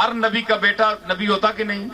ہر نبی کا بیٹا نبی ہوتا کہ نہیں؟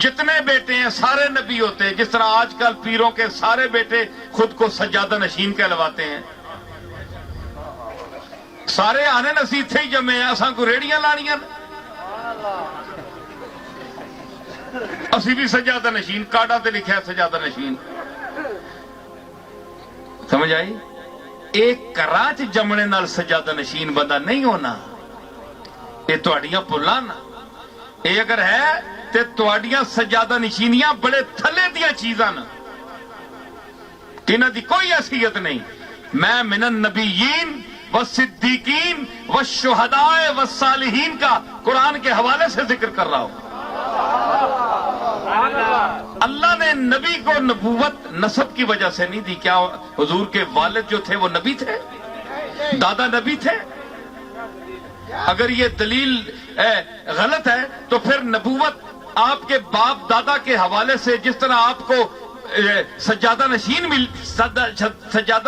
جتنے بیٹے ہیں سارے نبی ہوتے ہیں. جس طرح آج کل پیروں کے سارے بیٹے خود کو سجادہ نشین کہلواتے ہیں. سارے آنے نصیب تھے ہی جمے ہیں. اساں کو ریڑیاں لانیاں اسی بھی سجادہ نشین کاڈا تے لکھا ہے سجادہ نشین. سمجھ آئی؟ ایک کراچ جمنے نال سجادہ نشین بندہ نہیں ہونا. یہ تواڈیاں پلاں نا یہ اگر ہے تے تواڈیاں سجادہ نشینیاں بڑے تھلے دیاں چیزاں نا انہاں دی کوئی حیثیت نہیں. میں من النبیین والصدیقین والشہداء والصالحین کا قرآن کے حوالے سے ذکر کر رہا ہوں. اللہ نے نبی کو نبوت نسب کی وجہ سے نہیں دی. کیا حضور کے والد جو تھے وہ نبی تھے؟ دادا نبی تھے؟ اگر یہ دلیل غلط ہے تو پھر نبوت آپ کے باپ دادا کے حوالے سے جس طرح آپ کو سجادہ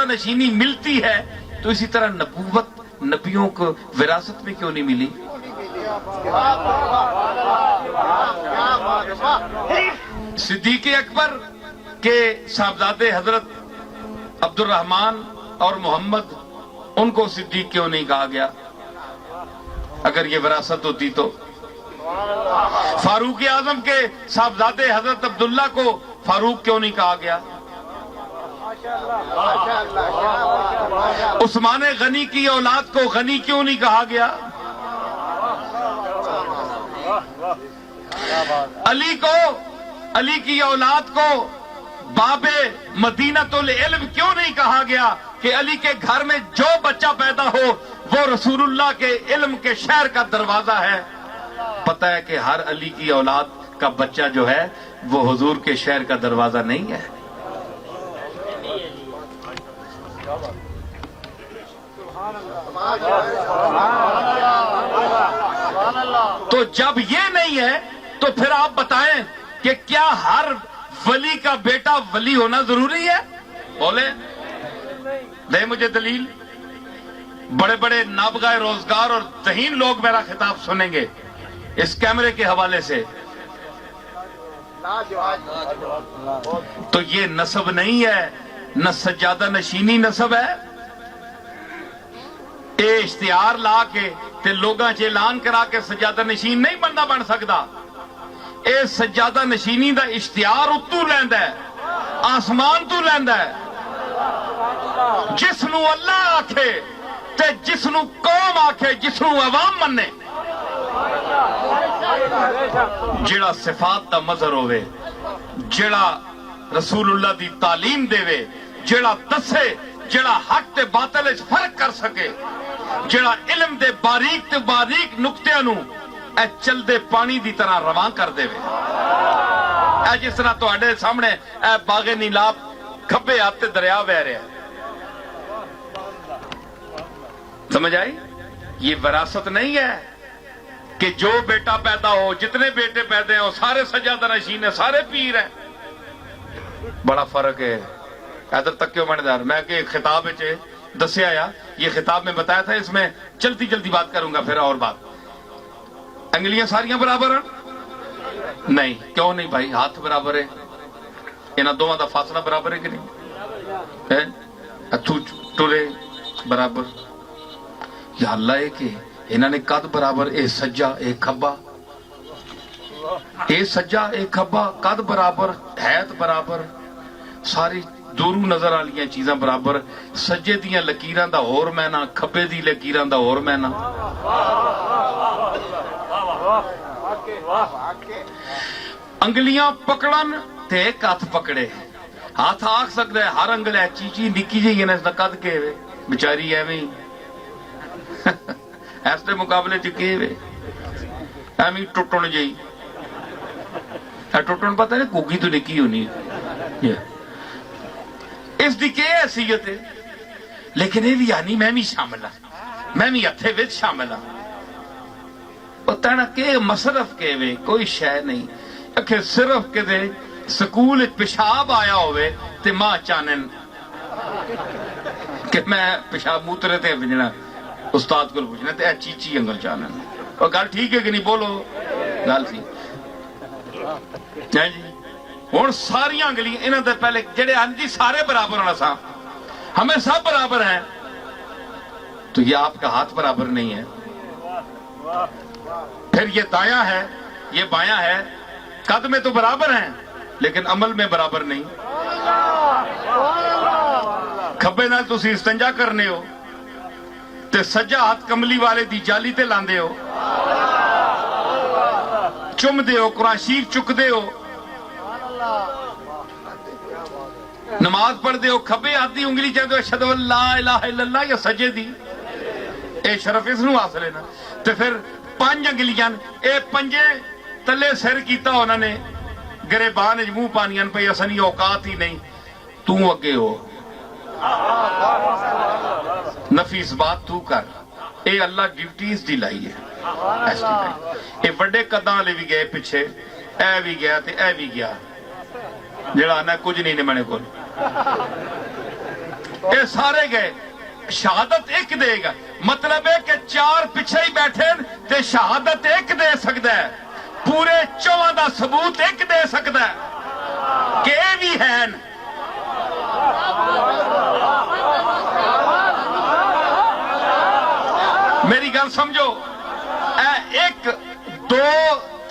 نشینی ملتی ہے تو اسی طرح نبوت نبیوں کو وراثت میں کیوں نہیں ملی؟ صدیق اکبر کے صاحبزادے حضرت عبد الرحمن اور محمد ان کو صدیق کیوں نہیں کہا گیا اگر یہ وراثت ہوتی تو؟ فاروق اعظم کے صاحبزادے حضرت عبداللہ کو فاروق کیوں نہیں کہا گیا؟ عثمان غنی کی اولاد کو غنی کیوں نہیں کہا گیا؟ علی کی اولاد کو باب مدینۃ العلم کیوں نہیں کہا گیا کہ علی کے گھر میں جو بچہ پیدا ہو وہ رسول اللہ کے علم کے شہر کا دروازہ ہے؟ پتہ ہے کہ ہر علی کی اولاد کا بچہ جو ہے وہ حضور کے شہر کا دروازہ نہیں ہے. تو جب یہ نہیں ہے تو پھر آپ بتائیں کہ کیا ہر ولی کا بیٹا ولی ہونا ضروری ہے؟ بولے دے مجھے دلیل. بڑے بڑے نابغہ روزگار اور ذہین لوگ میرا خطاب سنیں گے اس کیمرے کے حوالے سے. تو یہ نسب نہیں ہے نہ سجادہ نشینی نسب ہے. اے اشتہار لا کے تے لوگاں چ اعلان کرا کے سجادہ نشین نہیں بندہ بن سکتا. اے سجادہ نشینی دا اشتہار اتو لیندا ہے آسمان تو لیندا ہے. جس نو اللہ آکھے تے جس نو قوم آکھے جس نو عوام منے جڑا صفات دا مظہر ہوئے جڑا رسول اللہ دی تعلیم دے وے جڑا دسے جڑا حق تے باطل اس فرق کر سکے جڑا علم دے باریک تے باریک نقطیاں نو اے چل دے پانی دی طرح رواں کر دے وے. اے جس طرح تواڈے سامنے اے باغ نیلاب کھبے آتے دریا بہ رہا ہے. سمجھ آئی؟ یہ وراثت نہیں ہے کہ جو بیٹا پیدا ہو جتنے بیٹے پیدا ہو سارے سجادہ نشین ہیں سارے پیر ہیں. بڑا فرق ہے. ادھر تک کیوں ماندار میں کہ خطاب دسیا یا یہ خطاب میں بتایا تھا اس میں جلدی جلدی بات کروں گا. پھر اور بات انگلیاں ساریاں برابر ہیں؟ نہیں. کیوں نہیں بھائی؟ ہاتھ برابر ہے. انہاں دونوں دا فاصلہ برابر ہے کہ نہیں؟ اتھو ٹرے برابر. یا اللہ ہے کہ انہوں نے قد برابر اے سجا اے کھبا اے سجا اے کھبا قد برابر حیت برابر ساری دورو نظر والیاں چیزاں برابر. سجے دیاں لکیراں دا اور مینا کھبے دی لکیراں دا اور مینا. انگلیاں پکڑن تے ایک ہاتھ پکڑے. ہاتھ آکھ سکتا ہے ہر انگل ہے چیچی نکی جی اس دا قد کے بچاری ایویں ایسے مقابلے چکے وے ایویں ٹوٹن جی ٹوٹن پتہ نہیں کوگی تو نکی ہونی اس دی کیا حیثیت ہے. لیکن یہ بھی یعنی میں بھی شامل ہوں میں بھی ہتھے وچ شامل ہوں. پتہ نہ کہ مصرف کے وے کوئی شے نہیں کہ صرف کہ دے سکول پیشاب آیا ہوئے تے ماں چانن کہ میں پیشاب موترے تے بجنا استاد کو پوچھنا تے چیچی انگل چانن اور گل ٹھیک ہے کہ نہیں بولو گل سی جی ہوں ساری انگلیاں انہوں نے پہلے جڑے ہیں جی سارے برابر ہونا سا ہمیں سب برابر ہیں تو یہ آپ کا ہاتھ برابر نہیں ہے پھر یہ دایاں ہے یہ بایاں ہے قد میں تو برابر ہیں لیکن عمل میں برابر نہیں کھبے نال تسی استنجا کرنے ہو تے سجا ہاتھ کملی والے دی جالی تے لاندے ہو چم دے ہو قرآن شریف چک دے ہو نماز پڑھ دے ہو کھبے ہاتھ دی انگلی چاہتے ہو اشہدو ان لا الہ الا اللہ یا سجے دی اے شرف اس نو حاصل ہے نا تے پھر 5 انگلیاں اے پنجے تلے سر کیتا انہوں نے گریبان منہ پانیاں پہ اسنی اوقات ہی نہیں تو اگے ہو نفی اس بات تو کر اے اللہ ڈیوٹیز دی لائی ہے اے بڑے قداں لے بھی گئے پیچھے اے بھی گیا تے اے بھی گیا جڑا آنا کچھ نہیں نے منے کو اے سارے گئے شہادت ایک دے گا مطلب ہے کہ 4 پیچھے ہی بیٹھے تے شہادت ایک دے سکتا ہے پورے 4 دا ثبوت ایک دے سکتا ہے کہ اے بھی ہے میری گل سمجھو اے 1 2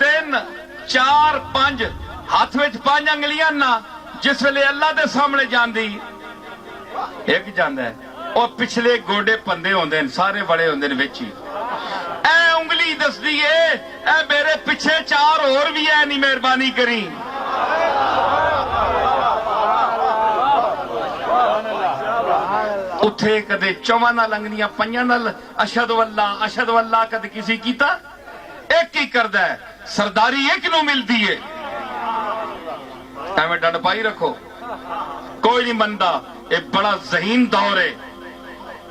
3 4 5 ہاتھ میں 5 انگلیاں نا جس ویلے اللہ دے سامنے جان دی ایک جاندہ ہے اور پچھلے گوڑے پندے ہوندے ہیں سارے بڑے ہوندے ہیں ویچی اے انگلی دس دیئے اے میرے پچھے 4 اور بھی ہے نہیں مہربانی کریں اتھے کدے 4 نال انگلیاں 5 نال اشہدو اللہ کدے کسی کیتا ایک ہی کردہ ہے سرداری ایک نو مل دیئے اے میں ڈنڈ پائی رکھو کوئی نہیں بندہ ایک بڑا ذہین دور ہے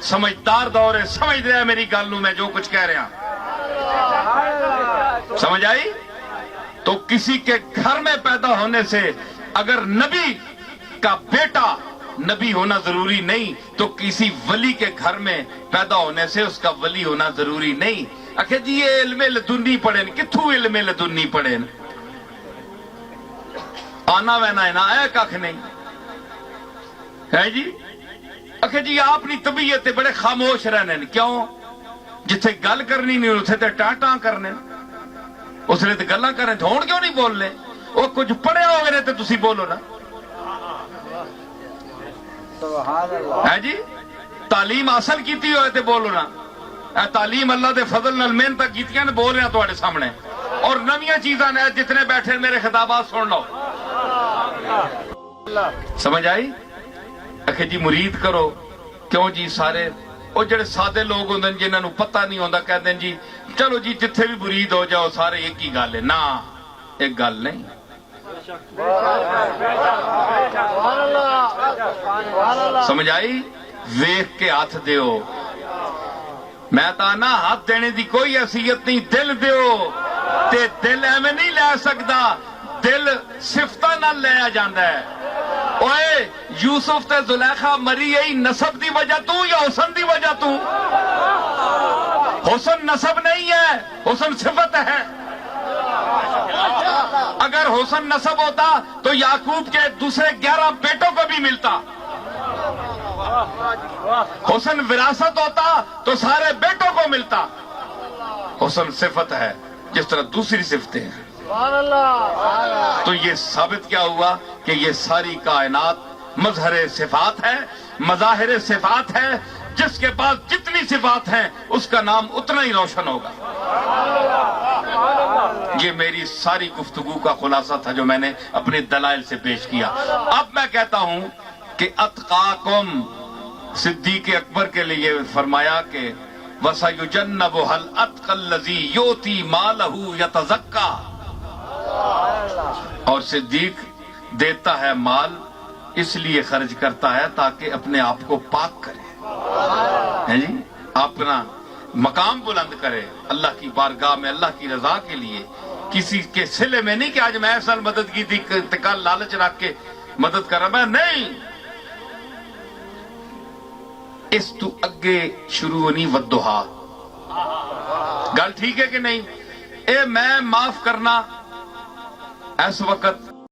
سمجھدار دور ہے سمجھ رہا ہے میری گالوں میں جو کچھ کہہ رہا سمجھ آئی تو کسی کے گھر میں پیدا ہونے سے اگر نبی کا بیٹا نبی ہونا ضروری نہیں تو کسی ولی کے گھر میں پیدا ہونے سے اس کا ولی ہونا ضروری نہیں اکھے جی یہ علم لدنی پڑھیں کتھو علم لدنی پڑھیں آنا وینا ہے نا اے کاکھ نہیں ہے جی اکھے جی آپ نی طبیعت بڑے خاموش رہنے کیوں جتھے گل کرنی نہیں اتھے تے ٹاں ٹاں کرنے اس نے تے گلاں کرنے دھون کیوں نہیں بول لے وہ کچھ پڑھے ہو گئے تے تسی بولو نا ہے جی تعلیم حاصل کیتی ہوئے تے بولو نا اے تعلیم اللہ دے فضل نال محنت کیتیاں نے بول رہے ہیں تواڈے سامنے اور نویاں چیزاں نے جتنے بیٹھے میرے خطابات سن لو سمجھ آئی اکھے جی مرید کرو کیوں جی سارے وہ جڑے سادے لوگ ہوندے جنہاں نو پتہ نہیں ہوندا کہندے جی چلو جی جتھے بھی مرید ہو جاؤ سارے ایک ہی گل ہے نا ایک گل نہیں سمجھ آئی ویکھ کے ہاتھ دیو میں تانا ہاتھ دینے دی کوئی حیثیت نہیں دل دیو تے دل ایویں نہیں لے سکدا دل صفتاں نال لیا جاندا ہے اوئے یوسف تے زلیخا مری یہی نسب دی وجہ تو یا حسن دی وجہ تو حسن نسب نہیں ہے حسن صفت ہے اگر حسن نسب ہوتا تو یعقوب کے دوسرے 11 بیٹوں کو بھی ملتا حسن وراثت ہوتا تو سارے بیٹوں کو ملتا حسن صفت ہے جس طرح دوسری صفتیں ہیں تو یہ ثابت کیا ہوا کہ یہ ساری کائنات مظہر صفات ہے مظاہر صفات ہے جس کے پاس جتنی صفات ہیں اس کا نام اتنا ہی روشن ہوگا یہ میری ساری گفتگو کا خلاصہ تھا جو میں نے اپنے دلائل سے پیش کیا اب میں کہتا ہوں کہ اتقاکم صدیق اکبر کے لیے فرمایا کہ وَسَيُجَنَّبُهَا الْأَتْقَى الَّذِي يُؤْتِي مَالَهُ يَتَزَكَّى اور صدیق دیتا ہے مال اس لیے خرچ کرتا ہے تاکہ اپنے آپ کو پاک کرے جی اپنا مقام بلند کرے اللہ کی بارگاہ میں اللہ کی رضا کے لیے کسی کے صلے میں نہیں کہ آج میں ایسا مدد کی تھی کل لالچ رکھ کے مدد کر رہا میں نہیں اس تو اگے شروع نہیں ودہا گل ٹھیک ہے کہ نہیں؟ اے میں معاف کرنا اس وقت